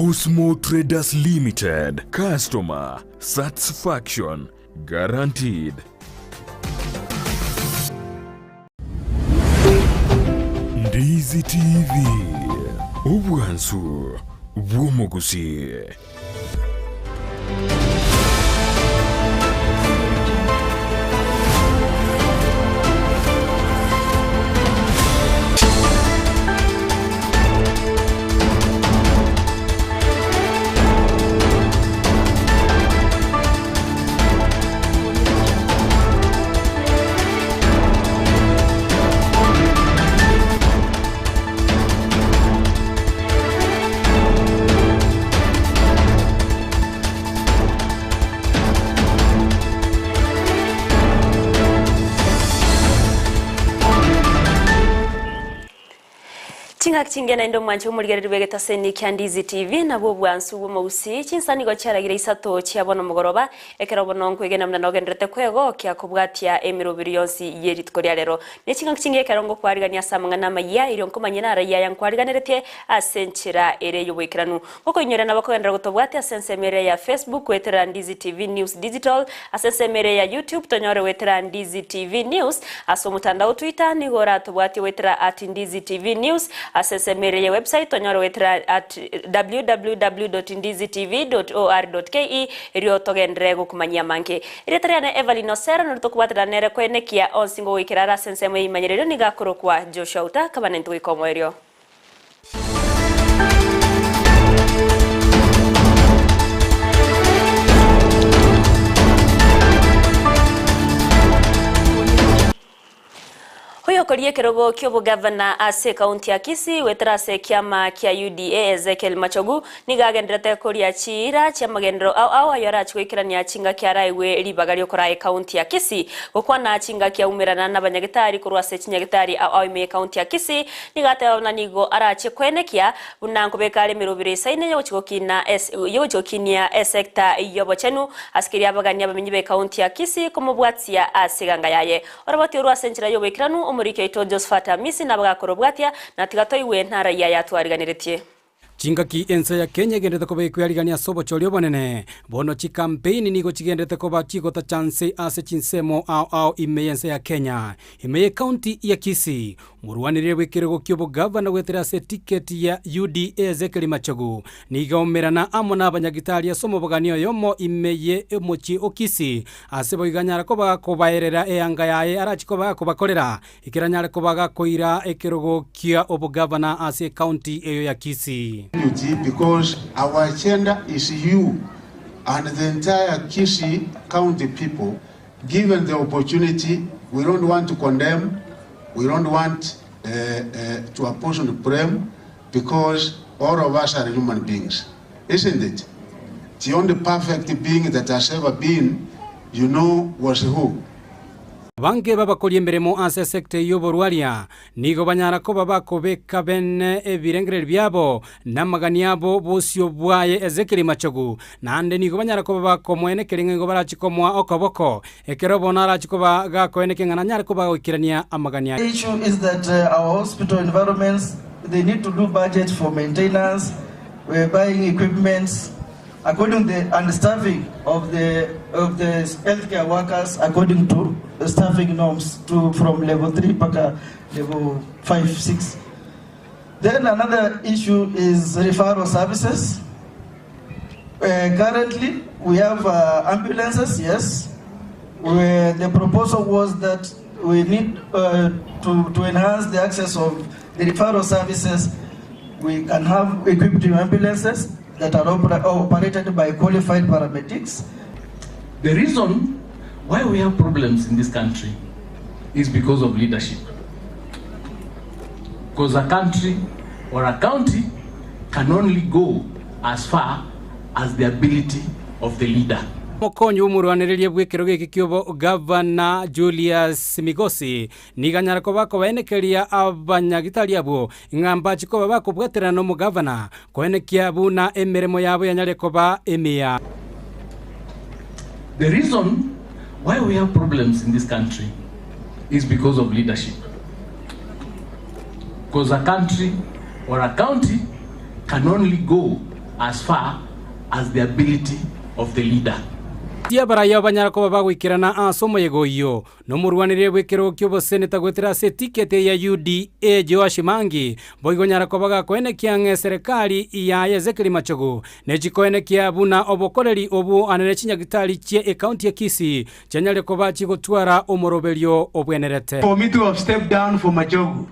Osmo Traders Limited. Customer satisfaction guaranteed. Ndizi TV. Ubwansu bw'omugusi. Chingena ndo mwanchi umuligereri wegeta seni kya Ndizi TV na bwansu bw'omugusi CHINSA nigo cyaragira ISATO cyabona mugoroba ekerabona nkwegena mna nogendrete kwego kya kubwatia emirubiri yonsi yeritko lya lero nechinga kinge karongo kwarigania samanga na Amayia iri nkomanyana raya yankwariganirete asenchira ere yobwekiranu koko inyora nabakogendera gutobwate asensemere ya Facebook wetera Ndizi TV News Digital asensemere ya YouTube tonyore wetera Ndizi TV News asomutandao Twitter nigora tobwate wetera @Ndizi TV News asesemere ya website onyoro wetra at www.ndizitv.or.ke rio togendre gukumanyia manke iretariana Everlyne Osero nutokubatira nere kwenekia onsingo wikirara sensemo imanyerero nigakoro kwa Outa kabane ntuikomoerio Hoyo kolie kerogo kyobo governor ase county ya Kisii wetera se kiama kia UDA Ezekiel Machogu nigagendrete kolia chira cha magendro au ayora chwikirania chinga kia raiwe libagario korae county ya Kisii gukwana chinga kia umirana na banyagitari kurwa se chinyagitari au ime county ya Kisii nigate ona nigo arache kwenekia unankobekale mirubire saine yochokinia sector yobochenu askiri abagania bamenyibe county ya Kisii komobwatia asiganga yaye orabati urwa senchira yobekiranu umurike ito Josfata misi nabagakorobwatia na tigatoiwe ntara ya yatwariganiretie Chingaki ensa ya Kenya gendete kobe kuyarigania sobo cholio bonene bono chi campaign nigo chigendete koba chigota chance ase chinsemo au imeyensa ya Kenya imeye county ya Kisii muruanire wekirego kyobo governor wetera se ticket ya UDA Ezekiel Machogu nigomerana amona abanyagitari asomo boganio yomo imeye emochi okisi ase boiganyara koba kobaerera eanga yae arachikoba kobakorera ikiranyara kobaga koira ekirogo kia obo governor ase county eyo ya Kisii. Because our agenda is you and the entire Kisii county people. Given the opportunity, we don't want to condemn, we don't want to apportion blame, because all of us are human beings, isn't it? The only perfect being that has ever been, you know, was who? Bange babakoli emberemo ase sekte yoborwalia nigo banyara ko babakobeka bene ebirengere byabo namaganiabo bosyo bwaye Ezekiel Machogu nande nigo banyara ko babakomwene kelingo barachikomwa okoboko ekerobo narachikoba gakoeneke ngana nyara ko bagokirania amagania. The issue is that our hospital environments, they need to do budget for maintenance, we're buying equipments according to the understaffing of the healthcare workers according to staffing norms from level 3 paka level 5, 6. Then another issue is referral services. Currently we have ambulances, yes. The proposal was that we need to enhance the access of the referral services. We can have equipped ambulances that are operated by qualified paramedics. The reason why we have problems in this country is because of leadership. Because a country or a county can only go as far as the ability of the leader. Mokonyo umuruaniririe bwekero giki kyobo Governor Julius Migosi niganyara ko bakobenekeria abanyagitari abo ngamba chiko bakobwetera no mu governor koenekia buna emeremo yabo yanyare ko ba emia. The reason why we have problems in this country is because of leadership. Because a country or a county can only go as far as the ability of the leader. Tia baraya banyarako bagwikirana asomo yegoyo no murwanire gwikiro kyobo seneta gwetera se ticket ya UDA Joash Mangi boigo nyarako bagakwene kiange serikali ya Ezekiel Machogo nejikoene kia buna obokoreri obu anene chinyagitali chie county ya Kisii chanyale ko bachi gotwara omoroberio obwenerete. For me to have stepped down for Machogo,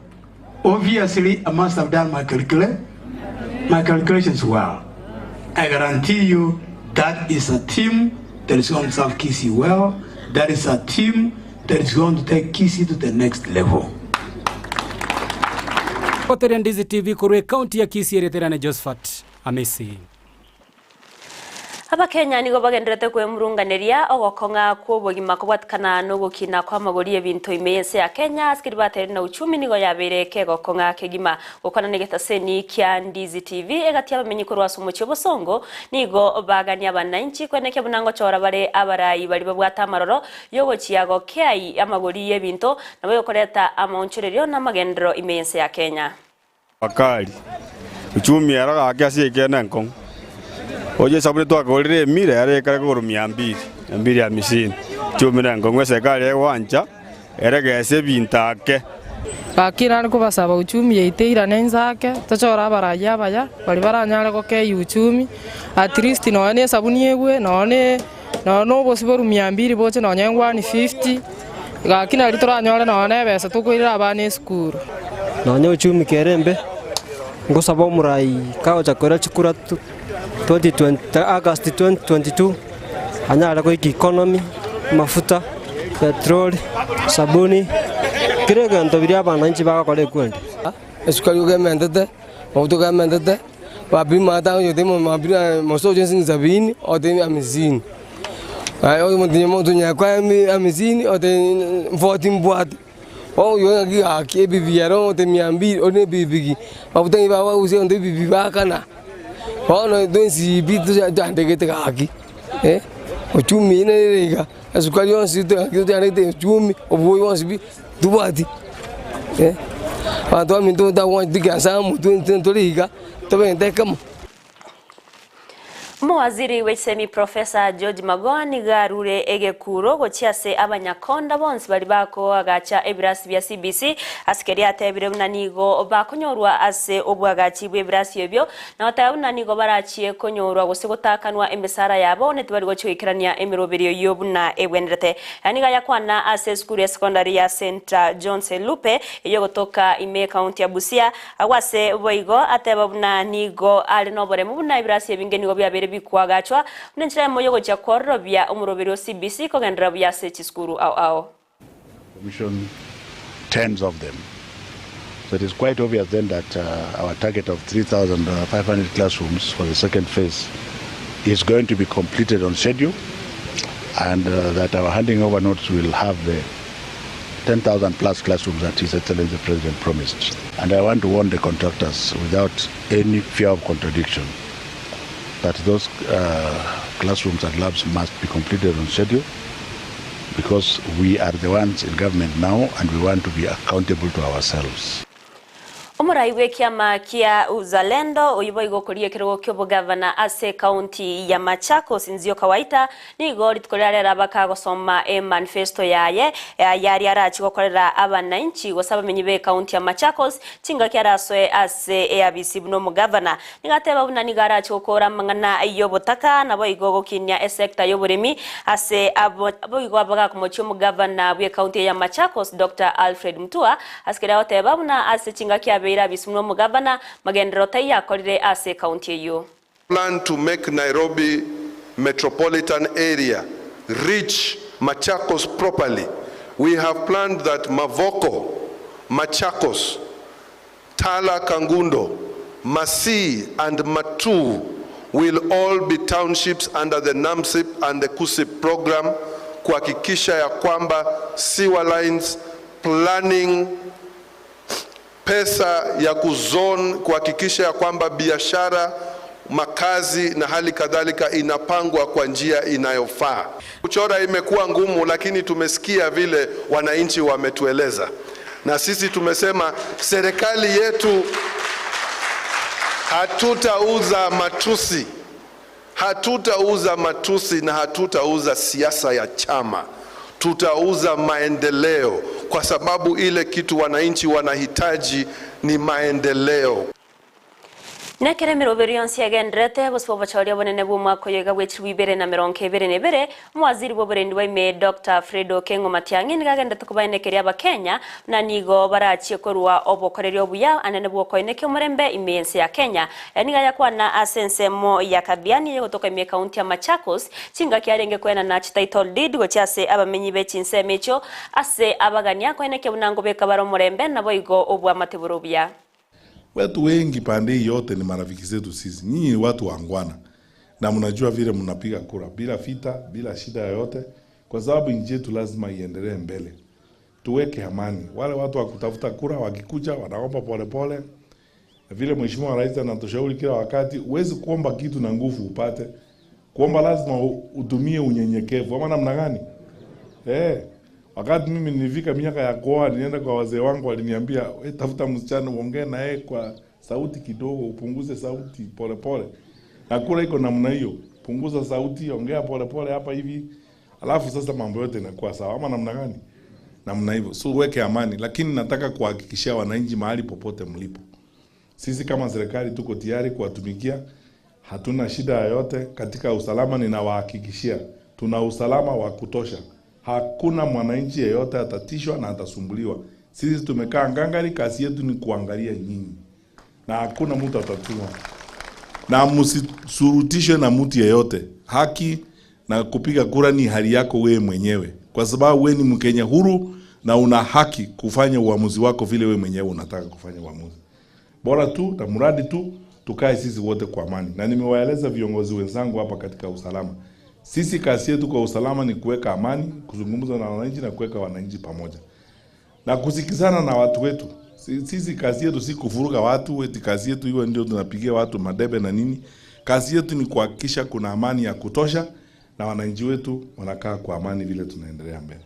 obviously I must have done my calculations well. I guarantee you that is a team that is going to serve Kisii well. That is a team that is going to take Kisii to the next level. Kotere Ndizi TV kurwe county ya Kisii ereterane Josephat Amesi. Aba Kenya nigo bagenderete kwemurunganeria ogokonga kw'obogima kubwatikana no gukina kwa magori ebintu imeyense ya Kenya askiri bateri na uchumi nigo yabere kegokonga kegima gukona negetaseni kya Ndizi TV egati abamenyi ko rwasumo cyobosongo nigo bagani abananchi kweneke bunango chora bare abarayi bari babwata amaroro yogo kiyago kai amagori ebintu nabo yokoreta amonchererio na magendero imeyense ya Kenya bakali uchumi araga akyasi ekena nkong oje sabule to akolire mire are kare ko 200 chumira ngongwe sekali ewanja eregese bintake akira ko basaba uchumi yeiteira nenzake tachora baraya baya bali baranyale ko ke uchumi at least no ne sabuni egwe no bosiboru 200 boche no nyengwa ni 50 gakina litora nyole no ne besa tukwira abane school no nye uchumi kerembe ngosaba murai kao chakora chikura 2020 August 2022 anyala ko economy mafuta petrol sabuni kirega ndobiri abananchi bagakole kwende esukari ugemendete obuto gemendete babi mata yote mabira mosoje sinzabini odeni amizini ayo mudinye modunya kwa amizini odeni 14 boat o yo ngi aki bibiaro ote 200 one bibigi babutangi baba use onde bibi bakana ono donsi bitu jandegete kaki uchumi nerega asukali onsi to jandegete uchumi oboyo onsi bi dubati ando minto da wan digansa mutu ntoliga to bende kama Mwaziri w'isemi Professor George Magoni garure egekuro gochiase abanyakonda bonse bari bako agacha ebirasi bya CBC askeri atebire munanigo bakonyorwa ase obwagachi bw'ebirasi ebyo na batayunanigo barachiye konyorwa gusegutakanwa emesara yabo ne tibari gochwikirania emirobero yobuna ebwenderete aniga yakwana ase school ya secondary ya St John's Lupe iyo gotoka ime county ya Busia awase boigo atebabuna nigo ali nobore mubuna ebirasi ebingenigo byabere bikwagachwa nenchira moyo gocha korobya omurobero CBC kogendera bya sechiskuru au commission tens of them. So it is quite obvious then that our target of 3,500 classrooms for the second phase is going to be completed on schedule, and that our handing over notes will have the 10,000 plus classrooms that His Excellency the President promised. And I want to warn the contractors without any fear of contradiction that those classrooms and labs must be completed on schedule, because we are the ones in government now and we want to be accountable to ourselves. Omurai wekiama kia uzalendo uyibo igokorie kirogo kyobo governor ase county ya Machakos nzio kawaita nigo litkolera bakagosoma manifesto yaye yari arachi gokorera abananchi gosaba menyibe county ya Machakos cinga kyaraswe ase ABC buno mu governor nigateba buna nigarachi gokora mangana yobotaka nabo igogo kinya sector yoburemi ase abo igobaga kumocho mu governor bwe county ya Machakos Dr. Alfred Mutua askera oteba buna ase cinga kya bisumno mugavana magendero taya korire ase county yo. Plan to make Nairobi metropolitan area reach Machakos properly. We have planned that Mavoko, Machakos, Tala Kangundo, Masi and Matu will all be townships under the NAMSIP and the KUSIP program kuhakikisha ya kwamba sewer lines planning pesa ya kuzone kuhakikisha ya kwamba biashara, makazi na hali kadhalika inapangwa kwa njia inayofaa. Kuchora imekuwa ngumu, lakini tumesikia vile wananchi wametueleza. Na sisi tumesema serikali yetu Hatutauza matusi. Hatutauza matusi na hatutauza siasa ya chama. Tutauza maendeleo, kwa sababu ile kitu wananchi wanahitaji ni maendeleo. Nekere miroberi yonsi agendrete bospo bachori abonene bumwako yega bwechirwa 2022 mwaziri boburendi waime Dr. Fredo Kengo Matiang'i nigagendete kubainekeri abakenya na nigo barachie korwa obokoreri obuya anene bwokoineke omurembe imense ya Kenya niga yakwana asensemo ya Kabiani yotoka ime county ya Machakos chinga kiarenge kwena na title deed gochase abamenyi be CHINSA mecho ase abagania koineke bunango beka baro murembe nabo igo obwa mateburo obuya. Watu wengi pande yote ni marafiki zetu sisi. Nyinyi ni watu wangwana. Na mnajua vile mnapiga kura bila vita, bila shida yoyote, kwa sababu nchi yetu lazima iendelee mbele. Tuweke amani. Wale watu wa kutafuta kura wakikuja wanaomba polepole. Vile mheshimiwa rais anatushauri kila wakati, huwezi kuomba kitu na nguvu upate. Kuomba lazima utumie unyenyekevu. Ama namna gani? Wakati mimi nilifika miaka ya kuoa, nienda kwa wazee wangu waliniambia, "Wewe tafuta msichana uongee na yeye kwa sauti kidogo, upunguze sauti polepole." Na kura iko namna hiyo. Punguza sauti, ongea polepole hapa hivi. Alafu sasa mambo yote yanakuwa sawa. Ama namna gani? Namna hivyo. So weke amani, lakini nataka kuhakikishia wananchi mahali popote mlipo. Sisi kama serikali tuko tayari kuwatumikia. Hatuna shida yoyote katika usalama, ninawahakikishia. Tuna usalama wa kutosha. Hakuna mwananchi yeyote atatishwa na atasumbuliwa. Sisi tumekaa ngangari, kazi yetu ni kuangalia nyinyi. Na hakuna mtu atatuma. Na msisurutishwe na mtu yeyote. Haki na kupiga kura ni hali yako wewe mwenyewe. Kwa sababu wewe ni Mkenya huru na una haki kufanya uamuzi wako vile wewe mwenyewe unataka kufanya uamuzi. Bora tu na mradi tu tukae sisi wote kwa amani. Na nimewaeleza viongozi wenzangu hapa katika usalama. Sisi kazi yetu kwa usalama ni kuweka amani, kuzungumza na wananchi na kuweka wananchi pamoja. Na kusikizana na watu wetu. Sisi kazi yetu si kuvuruga watu, eti kazi yetu hiyo ndio tunapigia watu madebe na nini. Kazi yetu ni kuhakikisha kuna amani ya kutosha na wananchi wetu wanakaa kwa amani vile tunaendelea mbele.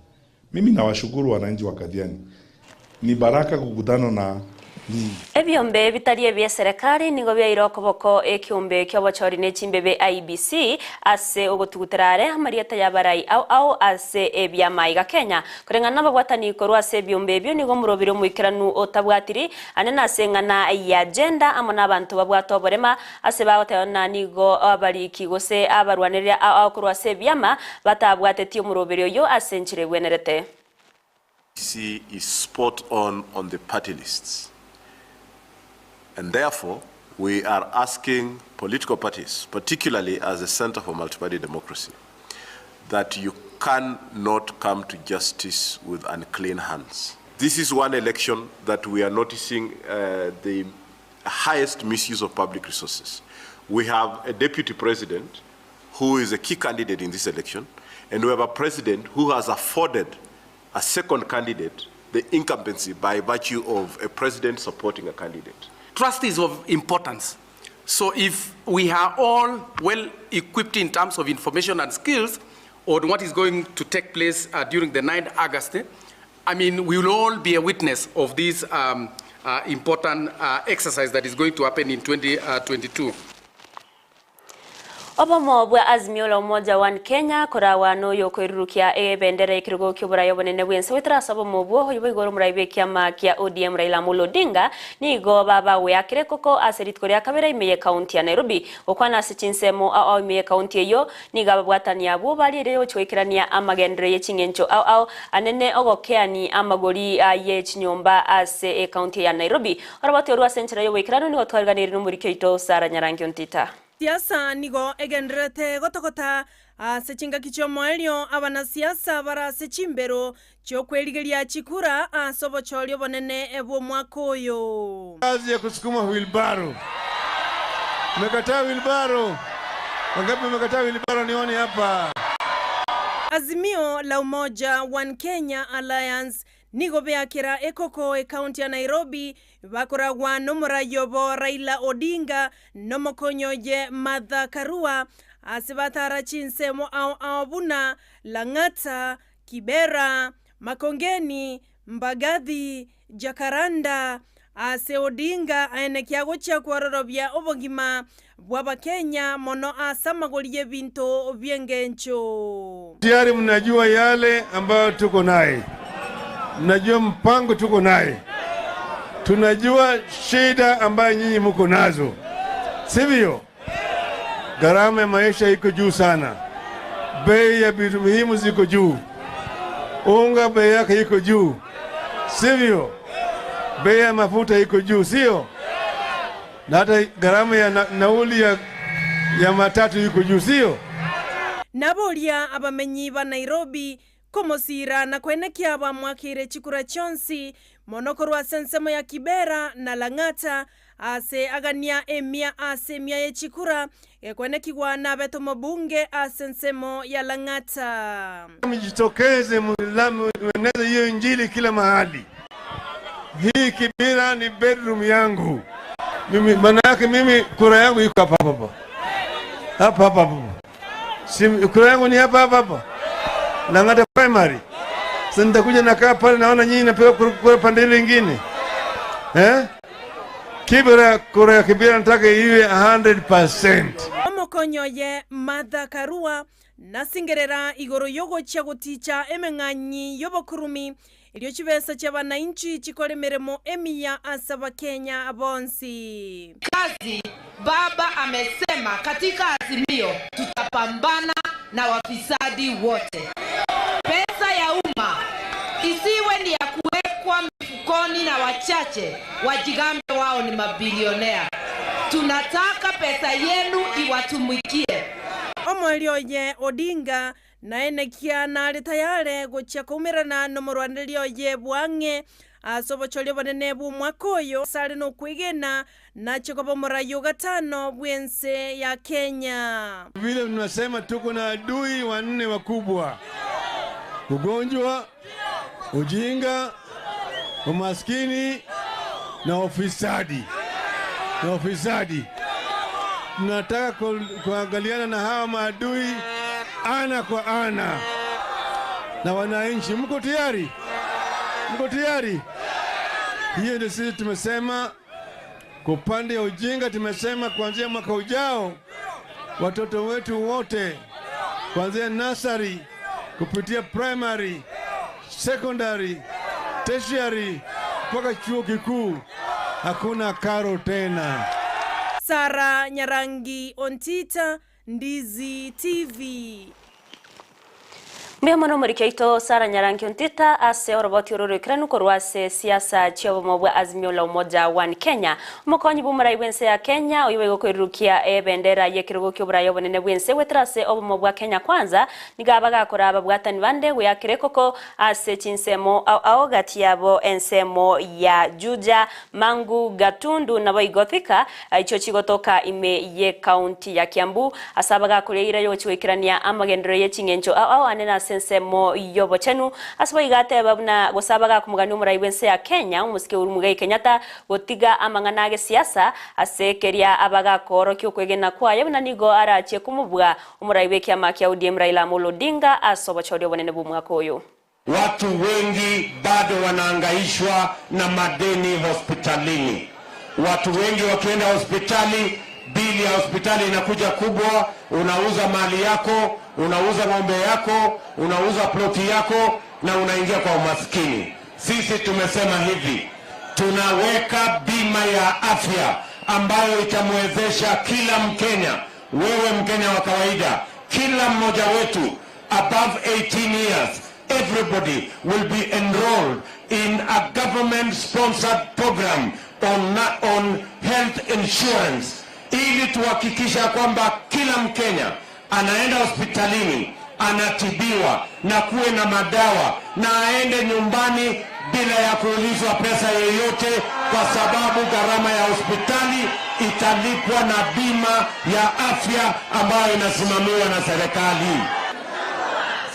Mimi nawashukuru wananchi wa Kadiani. Ni baraka kukutana na Ebyombe bitari ebya serikali nigo bya irokoboko ekyombe ky'abachori n'echimbebe IBC ase ogotuguterare amarieta yabarai au ase ebya maiga Kenya kurengana babwatani korwa ase ebyombe byo nigo murobiro muikiranu otabwatiri anena asengana ya agenda amona abantu babwato borema ase bagotayona nigo abariki gose abarwanirira au korwa ase ebyama batabwateti omurobiro yo ase nchire bwenerete. IBC is spot on the party lists. And therefore, we are asking political parties, particularly as a Center for Multi-Party Democracy, that you cannot come to justice with unclean hands. This is one election that we are noticing the highest misuse of public resources. We have a deputy president who is a key candidate in this election, and we have a president who has afforded a second candidate the incumbency by virtue of a president supporting a candidate. Trust is of importance. So if we are all well equipped in terms of information and skills on what is going to take place during the 9th August, I mean, we will all be a witness of this important exercise that is going to happen in 2022. Obomo bwa azimio la umoja wa Kenya kora wano yokoirukia bendera ikirugo kyoburayo bonene bwense wetrasa bomo bwo yobo igoro muraibe kyama kya ODM Raila Odinga ni go baba we akire koko aserit korea kabera imeye county ya Nairobi okwana ase CHINSA au imeye county yo ni gaba bwatani abo bali rero chwekirania amagendere yechingencho au anene ogokeani amagori ye chinyomba ase county ya Nairobi orabato rwa senchera yo wekirano ni gotwarganira numurike ito Sara Nyarangi Untita. Siasa nigo egenderete gotokota sechinga kichomo elio abana siasa bara sechimbero chokweligelia chikura sobocholi bonene ebo mwakoyo. Kazi ya kusukuma wheelbarrow. Umekataa wheelbarrow. Wangapi umekataa wheelbarrow nione hapa. Azimio la umoja One Kenya Alliance nigo beakira ekoko county ya Nairobi bakoragwa nomurayobo Raila Odinga nomokonyoje Martha Karua asibatara CHINSA au Buna Lang'ata Kibera Makongeni Mbagathi Jakaranda ase Odinga aenekia gocha kwarorobia obogima bwa Kenya mono asamagolie binto byengencho. Tayari mnajua yale ambayo tuko naye. Mnajua mpango tuko naye. Tunajua shida ambayo nyinyi mko nazo. Sivyo? Gharama ya maisha iko juu sana. Bei ya vitu muhimu ziko juu. Unga bei yake iko juu. Sivyo? Bei ya mafuta iko juu, sio? Na hata gharama ya nauli ya matatu iko juu, sio? Nabolia abamenyi ba Nairobi komosira na kwenekia ba mwakire chikura chonsi monokorwa sensemo ya Kibera na Lang'ata ase agania emia ase mia ye chikura kwenekigwa na beto mabunge asensemo ya Lang'ata. Mjitokeze mweneze hiyo injili kila mahali. Hii Kibera ni bedroom yangu. Manake mimi kura yangu iko hapa. Hapa. Kura yangu ni hapa. Lang'ata primary. Sasa nitakuja nakaa pale naona nyinyi napewa kura pande ile nyingine. Kibera, kura ya Kibera nataka iwe 100%. Omokonyoye Martha Karua nasingerera igoro yogo cha guticha emeng'anyi yobokurumi ilio chibesa cha wananchi chikore meremo emia asaba Kenya abonsi. Kazi baba amesema katika azimio tutapambana na wafisadi wote. Pesa ya umma isiwe ni ya kuwekwa mfukoni na wachache wajigambe wao ni mabilionea. Tunataka pesa yenu iwatumikie. Omwelioye Odinga naenekia na tayari gocha kumirana no murwanelioye bwange asobocholio banene bu mwakoyo sare no kwigena na chikobo murayo gatano bwense ya Kenya. Vile tunasema tuko na adui wanne wakubwa. Ugonjwa, ujinga, umaskini na ufisadi. Tunataka kuangaliana na hawa maadui ana kwa ana. Na wananchi, mko tayari? Hiyo ndio sisi tumesema kwa upande ya ujinga. Tumesema kuanzia mwaka ujao watoto wetu wote kuanzia nursery kupitia primary, secondary, tertiary mpaka chuo kikuu hakuna karo tena. Sara Nyarangi Ontita, Ndizi TV. Mbia mwana murikeito Sara Nyarangi Ontita ase oroboti ororo ikranu korwase siasa chiobo mobwa azimio la umoja one Kenya. Umukonyi bumara wense ya Kenya oyiwego kwirukia bendera yekirugo kyoburayo bonene wense wetrase obo mobwa Kenya kwanza nigabaga koraba bwatani bande weyakire koko ase chinsemo ao gati yabo ensemo ya Juja Mangu Gatundu nabo igothika icho chigotoka ime ye county ya Kiambu asabaga kureira yo chiwekirania amagendero ye chingencho ao anena sensemo yobo chenu asabo igate babuna gosabaga kumugani umurai wense ya Kenya umusike urumugai Kenyatta gotiga amanganage siasa asekeria abaga koro kyokwegena kwaye buna nigo arache kumubwa umurai weki amakia ODM Raila Odinga asobo chodio bonene bumwakoyo. Watu wengi bado wanaangaishwa na madeni hospitalini. Watu wengi wakienda hospitali, bili ya hospitali inakuja kubwa, unauza mali yako, unauza ng'ombe yako, unauza ploti yako na unaingia kwa umaskini. Sisi tumesema hivi, tunaweka bima ya afya ambayo itamwezesha kila Mkenya, wewe Mkenya wa kawaida, kila mmoja wetu above 18 years, everybody will be enrolled in a government-sponsored program on health insurance, ili tuhakikisha kwamba kila Mkenya anaenda hospitalini, anatibiwa na kuwe na madawa na aende nyumbani bila ya kuulizwa pesa yoyote, kwa sababu gharama ya hospitali italipwa na bima ya afya ambayo inasimamiwa na serikali.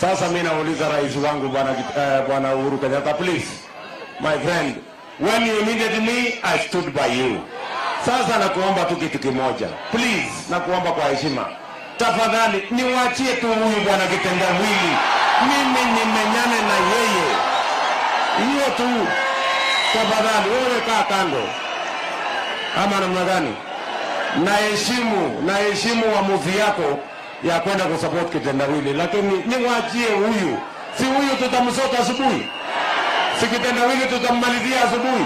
Sasa mimi nauliza rais wangu bwana Uhuru Kenyatta, please my friend, when you needed me I stood by you. Sasa nakuomba tu kitu kimoja, please, nakuomba kwa heshima, tafadhali niwaachie tu huyu bwana kitendawili, mimi nimenyane na yeye, hiyo tu. tafadhali wewe kaa kando. Ama namna gani? Naheshimu uamuzi yako ya kwenda kusupport kitendawili, lakini niwaachie huyu. Si huyu tutamsota asubuhi? Si kitendawili tutammalizia asubuhi?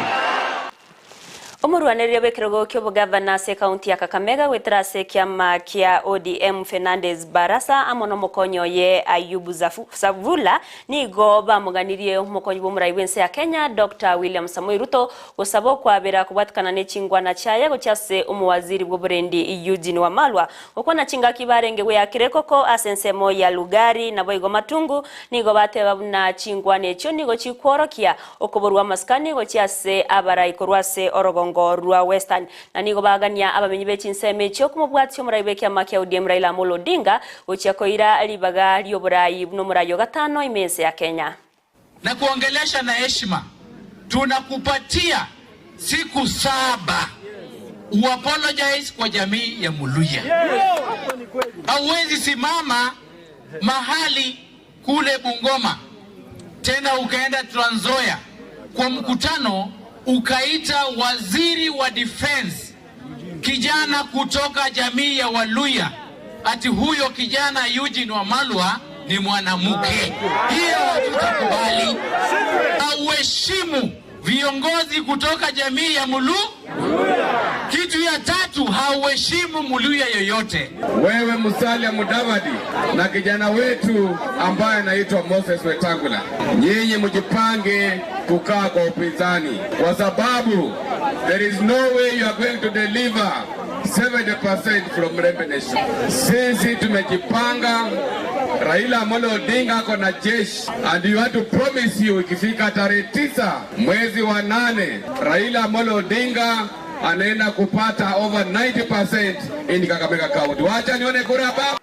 Omurwanirire w'ekirogo ky'obugavana se kaunti ya Kakamega gwetera se kiama kia ODM Fernandez Barasa amono mokonyo ye Ayubu Savula nigo bamuganirie mokonyi b'omurayi w'ense ya Kenya Dr. William Samoei Ruto gusaba OKWABERA kubatikana n'ekingwana kyaye gokyase omuwaziri bw'oburendi Eugene Wamalwa okwana kinga kibarengewe yakire koko asensemo ya Lugari nabo igo matungu nigo bateba buna kingwana ekyo nigo kikworokia okuborwa maskani gokyase abarayi korwase Orogongo rwa Western na nigo bagania abamenyi b'CHINSA ekyo kumubwatyo murayi w'ekiama kya ODM Raila Amolo Odinga gochakoira libaga ly'oburayi no murayo gatano imense ya Kenya na kuongelesha na heshima. Tunakupatia siku 7 uapologize kwa jamii ya Muluya. Hauwezi simama mahali kule Bungoma tena ukaenda Trans Nzoia kwa mkutano ukaita waziri wa defense kijana kutoka jamii ya Waluya ati huyo kijana Eugene Wamalwa ni mwanamke. Hiyo hatutakubali. Hauheshimu viongozi kutoka jamii ya Muluya. Kitu ya tatu, hauheshimu Muluya yoyote. Wewe Musalia Mudavadi na kijana wetu ambaye anaitwa Moses Wetangula, nyinyi mjipange kukaa kwa upinzani, kwa sababu there is no way you are going to deliver 70% from Mrembe Nation. Sisi tumejipanga. Raila Amolo Odinga ako na jeshi, and you have to promise you ikifika tarehe 9 mwezi wa 8 Raila Amolo Odinga anaenda kupata over 90% in Kakamega County. Wacha nione kura hapa.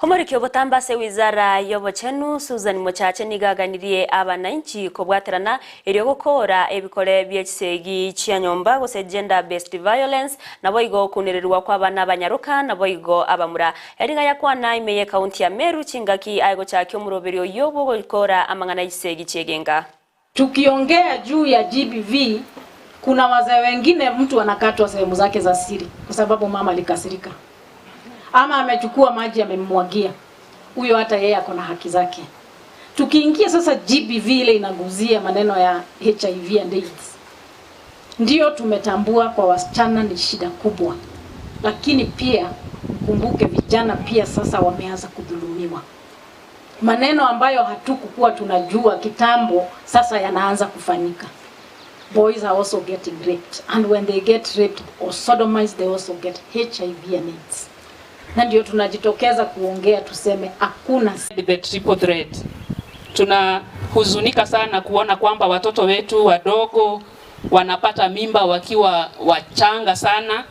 Homorikyo botambase wizara yobochenu Susan Mochache nigaganirie abananchi kobwaterana eryo gukora ebikore by'ekisegi cyanyomba gose gender based violence nabo igo kunererwa kw'abana abanyaruka nabo igo abamura eringa yakwana imeye county ya Meru chingaki aigo cyakyo muroberio yobo gukora amangana y'isegi cyegenga. Tukiongea juu ya GBV, kuna wazee wengine mtu anakatwa sehemu zake za siri kwa sababu mama alikasirika ama amechukua maji amemmwagia. Huyo hata yeye ako na haki zake. Tukiingia sasa GBV ile inaguzia maneno ya HIV and AIDS. Ndio tumetambua kwa wasichana ni shida kubwa. Lakini pia kumbuke vijana pia sasa wameanza kudhulumiwa. Maneno ambayo hatukukuwa tunajua kitambo sasa yanaanza kufanyika. Boys are also getting raped, and when they get raped or sodomized they also get HIV and AIDS. Na ndio tunajitokeza kuongea tuseme hakuna the triple threat. Tunahuzunika sana kuona kwamba watoto wetu wadogo wanapata mimba wakiwa wachanga sana,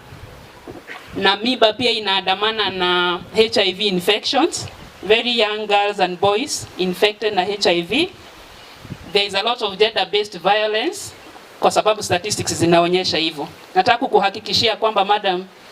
na mimba pia inaandamana na HIV infections. Very young girls and boys infected na HIV. There is a lot of gender based violence kwa sababu statistics zinaonyesha hivyo. Nataka kukuhakikishia kwamba madam